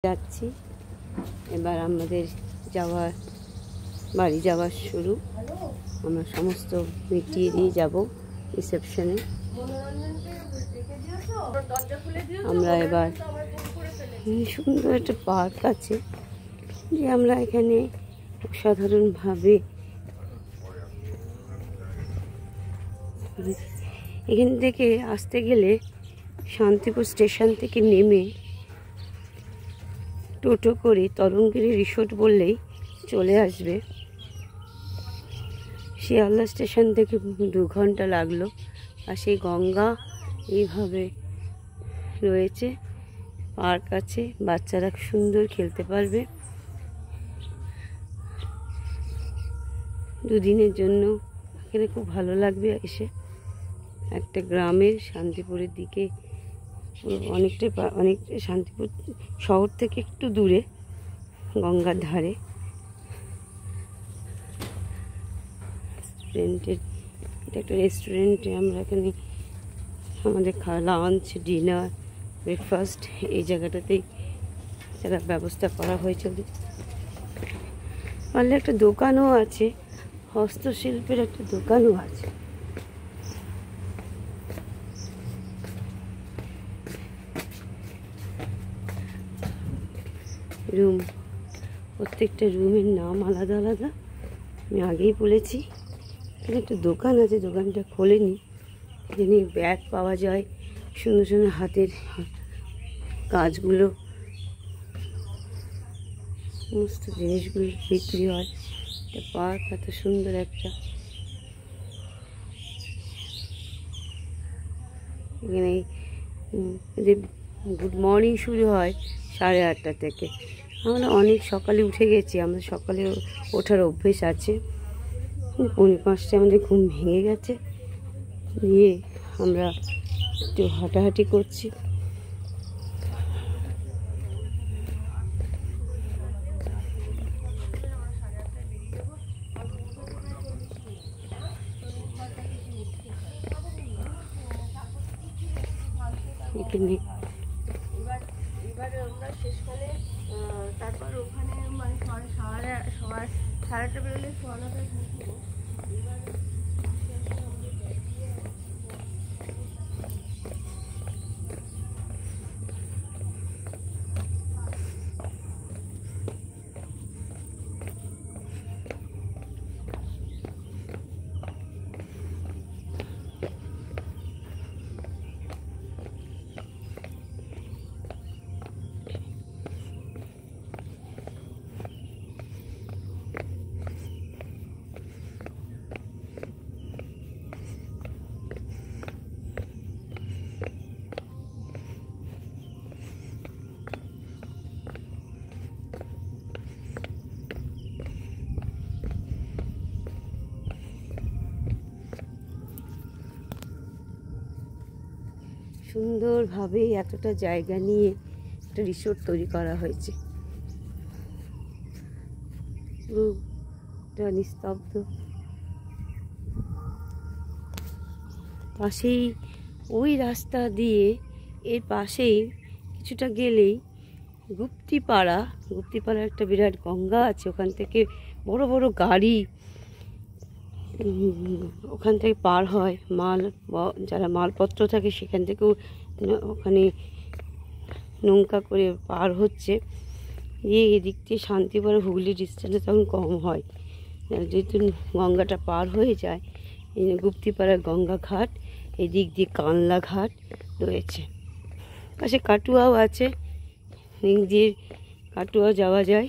যাচ্ছি এবার আমাদের বাড়ি যাওয়ার শুরু। আমরা সমস্ত মিটিয়ে দিয়ে যাব রিসেপশনে। আমরা এবার সুন্দর একটা পার্ক আছে, যে আমরা এখানে সাধারণভাবে এখান থেকে আসতে গেলে শান্তিপুর স্টেশন থেকে নেমে টোটো করে তরঙ্গিনী রিসোর্ট বললেই চলে আসবে। শিয়ালদা স্টেশন থেকে 2 ঘন্টা লাগলো। আর সেই গঙ্গা এইভাবে রয়েছে, পার্ক আছে, বাচ্চারা সুন্দর খেলতে পারবে। 2 দিনের জন্য এখানে খুব ভালো লাগবে এসে। একটা গ্রামের শান্তিপুরের দিকে, অনেকটা শান্তিপুর শহর থেকে একটু দূরে, গঙ্গার ধারে। এটা একটা রেস্টুরেন্টে আমরা এখানে আমাদের লাঞ্চ, ডিনার, ব্রেকফাস্ট এই জায়গাটাতেই যারা ব্যবস্থা করা হয়েছে। পারলে একটা দোকানও আছে, হস্তশিল্পের একটা দোকানও আছে। রুম, প্রত্যেকটা রুমের নাম আলাদা আলাদা, আমি আগেই বলেছি। এখানে একটা দোকান আছে, দোকানটা খোলেনি। এখানে ব্যাগ পাওয়া যায়, সুন্দর সুন্দর হাতের কাজগুলো, সমস্ত জিনিসগুলো বিক্রি হয়। একটা পার্ক, এত সুন্দর একটা। এখানে গুড মর্নিং শুরু হয় 8:30 থেকে। আমরা অনেক সকালে উঠে গেছি, আমাদের সকালে ওঠার অভ্যেস আছে। 4:45 আমাদের ঘুম ভেঙে গেছে, দিয়ে আমরা একটু হাঁটাহাঁটি করছি। এখানে তারপর ওখানে মানে 8:30 বেরোলে 9:30 ঢুকবো। সুন্দরভাবে এতটা জায়গা নিয়ে একটা রিসোর্ট তৈরি করা হয়েছে। নিস্তব্ধ, পাশেই ওই রাস্তা দিয়ে, এর পাশেই কিছুটা গেলেই গুপ্তিপাড়া একটা বিরাট গঙ্গা আছে। ওখান থেকে বড় বড় গাড়ি ওখান থেকে পার হয়। যারা মালপত্র থাকে সেখান থেকেও ওখানে নৌকা করে পার হচ্ছে। এদিক দিয়ে শান্তিপুরে হুগলি ডিস্টেন্সটা তখন কম হয়, যেহেতু গঙ্গাটা পার হয়ে যায়। গুপ্তিপাড়ার গঙ্গা ঘাট, এদিক দিয়ে কানলা ঘাট রয়েছে। পাশে কাটুয়াও আছে, এদিক দিয়ে কাটুয়া যাওয়া যায়।